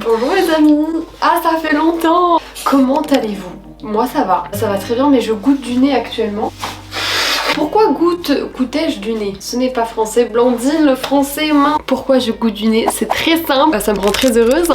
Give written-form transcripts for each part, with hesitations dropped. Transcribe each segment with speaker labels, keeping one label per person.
Speaker 1: Bonjour les amis. Ah, ça fait longtemps. Comment allez-vous? Moi ça va très bien, mais je goûte du nez actuellement. Pourquoi goûtais-je du nez? Ce n'est pas français, Blandine, le français main. Pourquoi je goûte du nez? C'est très simple, ça me rend très heureuse.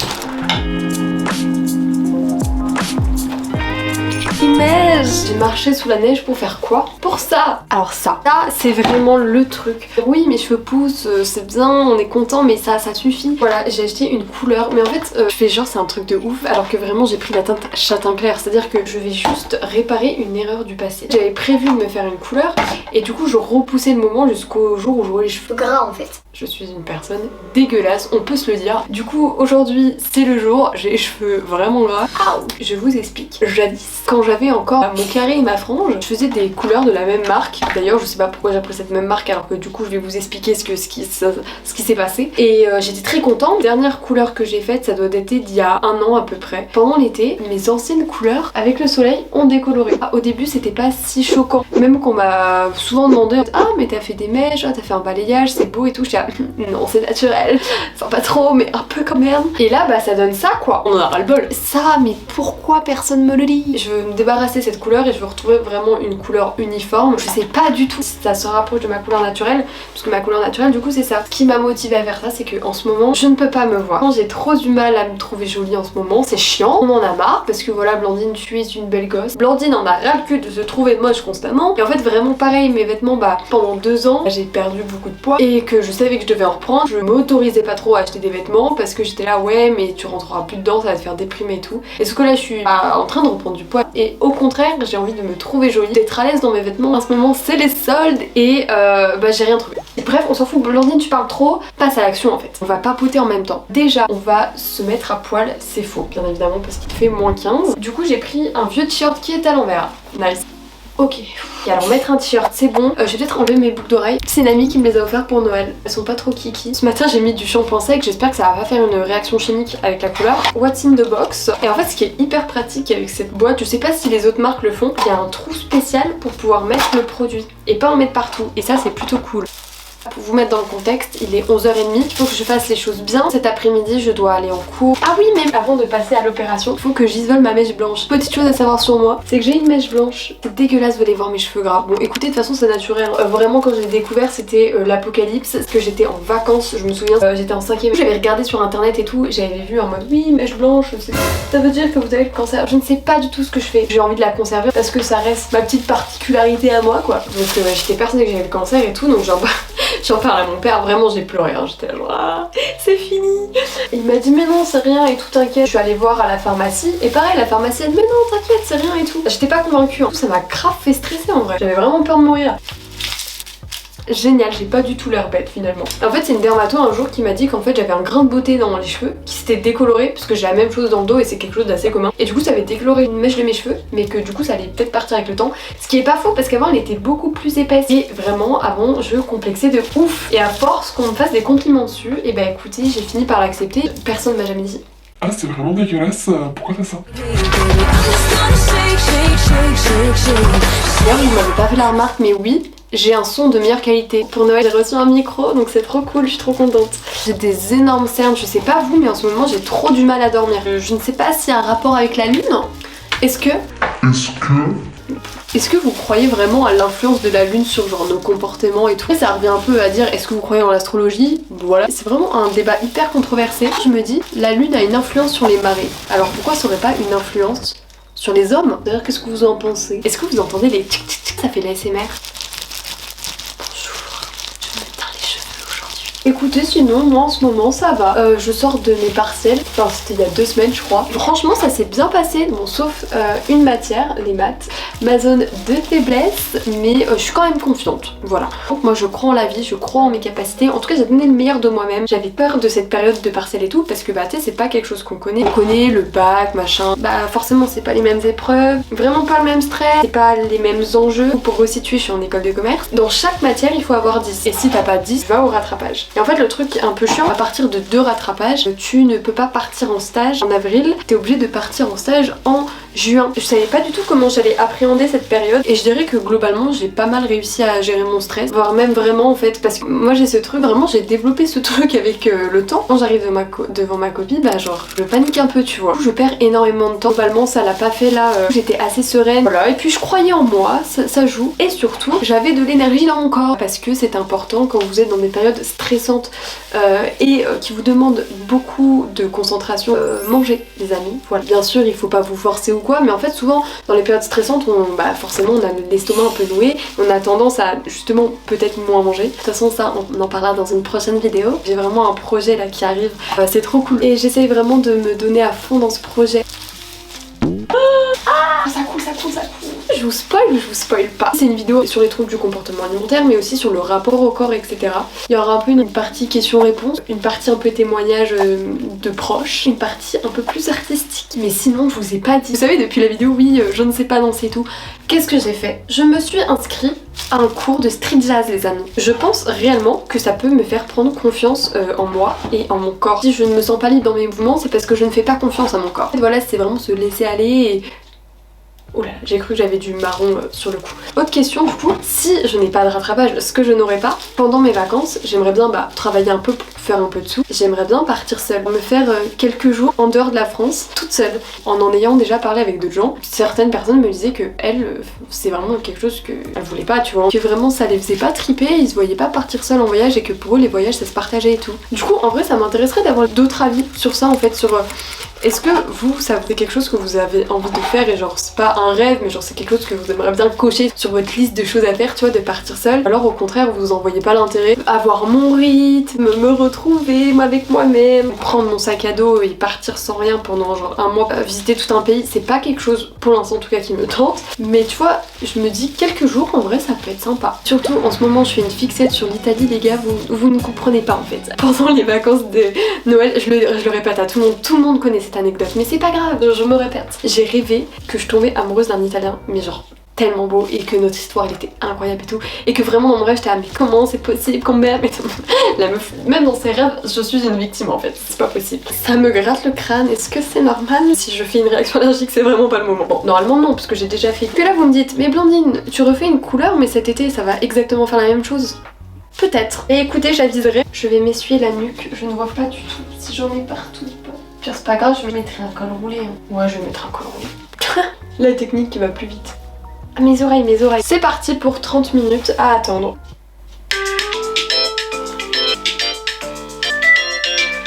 Speaker 1: Neige. J'ai marché sous la neige pour faire quoi? Pour ça. Alors ça c'est vraiment le truc. Oui, mes cheveux poussent, c'est bien, on est content, mais ça suffit. Voilà, j'ai acheté une couleur, mais en fait je fais genre c'est un truc de ouf, alors que vraiment j'ai pris la teinte châtain clair, c'est à dire que je vais juste réparer une erreur du passé. J'avais prévu de me faire une couleur et du coup je repoussais le moment jusqu'au jour où j'aurai les cheveux
Speaker 2: gras en fait.
Speaker 1: Je suis une personne dégueulasse, on peut se le dire. Du coup aujourd'hui c'est le jour, j'ai les cheveux vraiment gras. Je vous explique. Jadis, quand j'avais encore mon carré et ma frange, je faisais des couleurs de la même marque. D'ailleurs je sais pas pourquoi j'ai pris cette même marque, alors que du coup je vais vous expliquer ce qui s'est passé. Et j'étais très contente. Dernière couleur que j'ai faite, ça doit dater d'il y a un an à peu près. Pendant l'été, mes anciennes couleurs avec le soleil ont décoloré. Au début c'était pas si choquant. Même qu'on m'a souvent demandé ah mais t'as fait des mèches, t'as fait un balayage, c'est beau et tout. Non, c'est naturel, enfin pas trop mais un peu quand même. Et là bah ça donne ça quoi, on en a ras le bol. Ça, mais pourquoi personne me le dit? Je veux me débarrasser de cette couleur et je veux retrouver vraiment une couleur uniforme. Je sais pas du tout si ça se rapproche de ma couleur naturelle, parce que ma couleur naturelle du coup c'est ça. Ce qui m'a motivée à faire ça, c'est que en ce moment je ne peux pas me voir. J'ai trop du mal à me trouver jolie en ce moment, c'est chiant, on en a marre parce que voilà, Blandine, tu es une belle gosse. Blandine en a ras le cul de se trouver moche constamment. Et en fait vraiment pareil, mes vêtements, bah pendant 2 ans j'ai perdu beaucoup de poids et que je savais que je devais en reprendre. Je m'autorisais pas trop à acheter des vêtements parce que j'étais là ouais mais tu rentreras plus dedans, ça va te faire déprimer et tout. Et ce que là je suis en train de reprendre du poids et au contraire j'ai envie de me trouver jolie, d'être à l'aise dans mes vêtements. En ce moment c'est les soldes et bah j'ai rien trouvé. Et bref, on s'en fout, Blandine tu parles trop, passe à l'action en fait. On va papoter en même temps. Déjà on va se mettre à poil, c'est faux bien évidemment parce qu'il fait moins 15. Du coup j'ai pris un vieux t-shirt qui est à l'envers. Nice. Ok, et alors mettre un t-shirt c'est bon, je vais peut-être enlever mes boucles d'oreilles. C'est une amie qui me les a offertes pour Noël, elles sont pas trop kiki. Ce matin j'ai mis du shampoing sec, j'espère que ça va pas faire une réaction chimique avec la couleur. What's in the box? Et en fait ce qui est hyper pratique avec cette boîte, je sais pas si les autres marques le font, il y a un trou spécial pour pouvoir mettre le produit et pas en mettre partout, et ça c'est plutôt cool. Pour vous mettre dans le contexte, il est 11h30, il faut que je fasse les choses bien. Cet après-midi, je dois aller en cours. Ah oui, mais avant de passer à l'opération, il faut que j'isole ma mèche blanche. Petite chose à savoir sur moi, c'est que j'ai une mèche blanche. C'est dégueulasse, vous allez voir mes cheveux gras. Bon, écoutez, de toute façon, c'est naturel. Vraiment, quand j'ai découvert, c'était l'apocalypse. Parce que j'étais en vacances, je me souviens, j'étais en 5ème. J'avais regardé sur internet et tout, j'avais vu en mode oui, mèche blanche, ça veut dire que vous avez le cancer. Je ne sais pas du tout ce que je fais. J'ai envie de la conserver parce que ça reste ma petite particularité à moi, quoi. Donc j'étais persuadée que j'avais le cancer et tout, donc j'en parle à mon père, vraiment j'ai pleuré, hein. J'étais là genre ah, c'est fini. Et il m'a dit mais non c'est rien et tout, t'inquiète. Je suis allée voir à la pharmacie et pareil la pharmacienne mais non t'inquiète c'est rien et tout. J'étais pas convaincue, hein. Ça m'a grave fait stresser en vrai. J'avais vraiment peur de mourir. Génial, j'ai pas du tout l'air bête finalement. En fait c'est une dermato un jour qui m'a dit qu'en fait j'avais un grain de beauté dans les cheveux qui s'était décoloré parce que j'ai la même chose dans le dos et c'est quelque chose d'assez commun. Et du coup ça avait décoloré une mèche de mes cheveux mais que du coup ça allait peut-être partir avec le temps. Ce qui est pas faux parce qu'avant elle était beaucoup plus épaisse et vraiment avant je complexais de ouf. Et à force qu'on me fasse des compliments dessus, et bah écoutez j'ai fini par l'accepter. Personne m'a jamais dit
Speaker 3: ah c'est vraiment dégueulasse, pourquoi t'as ça?
Speaker 1: D'ailleurs vous m'avez pas fait la remarque mais oui, j'ai un son de meilleure qualité. Pour Noël, j'ai reçu un micro, donc c'est trop cool, je suis trop contente. J'ai des énormes cernes, je sais pas vous, mais en ce moment j'ai trop du mal à dormir. Je ne sais pas s'il y a un rapport avec la lune. Est-ce que vous croyez vraiment à l'influence de la lune sur genre nos comportements et tout? Ça revient un peu à dire est-ce que vous croyez en l'astrologie? Voilà, c'est vraiment un débat hyper controversé. Je me dis, la lune a une influence sur les marées. Alors pourquoi ça aurait pas une influence sur les hommes? D'ailleurs, qu'est-ce que vous en pensez? Est-ce que vous entendez les tic tic tic? Ça fait l'ASMR. Écoutez, sinon moi en ce moment ça va. Je sors de mes partiels, enfin c'était il y a 2 semaines je crois. Franchement ça s'est bien passé, bon sauf une matière, les maths, ma zone de faiblesse, mais je suis quand même confiante, voilà. Donc moi je crois en la vie, je crois en mes capacités, en tout cas j'ai donné le meilleur de moi-même. J'avais peur de cette période de partiels et tout parce que bah tu sais c'est pas quelque chose qu'on connaît. On connaît le bac, machin, bah forcément c'est pas les mêmes épreuves, vraiment pas le même stress, c'est pas les mêmes enjeux. Pour resituer, je suis en école de commerce, dans chaque matière il faut avoir 10 et si t'as pas 10, va au rattrapage. Et en fait le truc un peu chiant, à partir de 2 rattrapages, tu ne peux pas partir en stage en avril, t'es obligé de partir en stage en juin. Je savais pas du tout comment j'allais appréhender cette période et je dirais que globalement j'ai pas mal réussi à gérer mon stress, voire même vraiment en fait, parce que moi j'ai ce truc, vraiment j'ai développé ce truc avec le temps. Quand j'arrive devant ma copie, bah genre je panique un peu, tu vois. Je perds énormément de temps. Globalement ça l'a pas fait là, j'étais assez sereine. Voilà, et puis je croyais en moi, ça joue. Et surtout j'avais de l'énergie dans mon corps parce que c'est important quand vous êtes dans des périodes stressantes et qui vous demandent beaucoup de concentration. Manger les amis, voilà. Bien sûr il faut pas vous forcer ou quoi, mais en fait souvent dans les périodes stressantes forcément on a l'estomac un peu noué, on a tendance à justement peut-être moins manger. De toute façon ça on en parlera dans une prochaine vidéo. J'ai vraiment un projet là qui arrive, c'est trop cool et j'essaye vraiment de me donner à fond dans ce projet. Ça coule. Je vous spoil ou je vous spoil pas? C'est une vidéo sur les troubles du comportement alimentaire mais aussi sur le rapport au corps, etc. Il y aura un peu une partie questions-réponses, une partie un peu témoignage de proches, une partie un peu plus artistique. Mais sinon je vous ai pas dit. Vous savez depuis la vidéo oui je ne sais pas danser et tout. Qu'est-ce que j'ai fait? Je me suis inscrite à un cours de street jazz les amis. Je pense réellement que ça peut me faire prendre confiance en moi et en mon corps. Si je ne me sens pas libre dans mes mouvements c'est parce que je ne fais pas confiance à mon corps. Voilà, c'est vraiment se laisser aller et... Oh là, j'ai cru que j'avais du marron sur le coup. Autre question du coup, si je n'ai pas de rattrapage, ce que je n'aurai pas, pendant mes vacances, j'aimerais bien travailler un peu pour faire un peu de sous. J'aimerais bien partir seule, me faire quelques jours en dehors de la France, toute seule, en ayant déjà parlé avec d'autres gens. Certaines personnes me disaient que elles, c'est vraiment quelque chose qu'elles voulaient pas, tu vois. Que vraiment ça les faisait pas triper, ils se voyaient pas partir seuls en voyage et que pour eux les voyages ça se partageait et tout. Du coup en vrai ça m'intéresserait d'avoir d'autres avis sur ça en fait, sur... Est-ce que vous, ça c'est quelque chose que vous avez envie de faire et genre c'est pas un rêve mais genre c'est quelque chose que vous aimeriez bien cocher sur votre liste de choses à faire, tu vois, de partir seul? Alors au contraire vous en voyez pas l'intérêt, avoir mon rythme, me retrouver avec moi-même, prendre mon sac à dos et partir sans rien pendant genre un mois, visiter tout un pays, c'est pas quelque chose pour l'instant en tout cas qui me tente, mais tu vois je me dis quelques jours en vrai ça peut être sympa. Surtout en ce moment je fais une fixette sur l'Italie les gars, vous ne comprenez pas en fait. Pendant les vacances de Noël, je le répète à tout le monde connaît cette anecdote, mais c'est pas grave, je me répète. J'ai rêvé que je tombais amoureuse d'un Italien, mais genre tellement beau et que notre histoire elle était incroyable et tout, et que vraiment dans mon rêve j'étais mais comment c'est possible qu'on m'aime et tout. La meuf, même dans ses rêves, je suis une victime en fait, c'est pas possible. Ça me gratte le crâne, est-ce que c'est normal? Si je fais une réaction allergique, c'est vraiment pas le moment. Bon, normalement non, parce que j'ai déjà fait. Puis là vous me dites, mais Blandine, tu refais une couleur, mais cet été ça va exactement faire la même chose. Peut-être. Et écoutez, j'aviserai. Je vais m'essuyer la nuque, je ne vois pas du tout si j'en ai partout. Pire, c'est pas grave, je mettrai un col roulé. Ouais, je vais mettre un col roulé. La technique qui va plus vite. Ah, mes oreilles. C'est parti pour 30 minutes à attendre.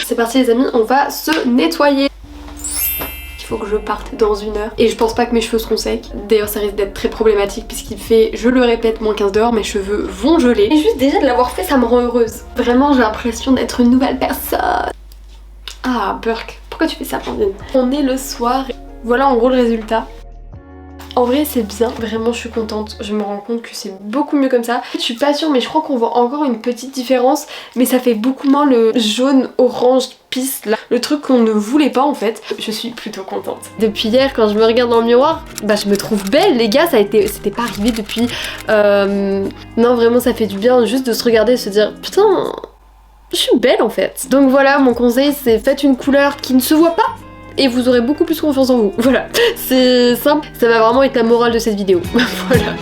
Speaker 1: C'est parti les amis, on va se nettoyer. Il faut que je parte dans 1 heure et je pense pas que mes cheveux seront secs. D'ailleurs ça risque d'être très problématique puisqu'il fait, je le répète, moins 15 dehors, mes cheveux vont geler. Et juste déjà de l'avoir fait ça me rend heureuse. Vraiment j'ai l'impression d'être une nouvelle personne. Ah Burk, pourquoi tu fais ça Blandine? On est le soir, voilà en gros le résultat. En vrai c'est bien, vraiment je suis contente, je me rends compte que c'est beaucoup mieux comme ça. Je suis pas sûre mais je crois qu'on voit encore une petite différence, mais ça fait beaucoup moins le jaune orange piste là, le truc qu'on ne voulait pas en fait. Je suis plutôt contente. Depuis hier quand je me regarde dans le miroir, bah je me trouve belle les gars, c'était pas arrivé depuis... Non vraiment ça fait du bien juste de se regarder et se dire putain... Je suis belle en fait. Donc voilà, mon conseil c'est faites une couleur qui ne se voit pas et vous aurez beaucoup plus confiance en vous. Voilà, c'est simple, ça va vraiment être la morale de cette vidéo. Voilà.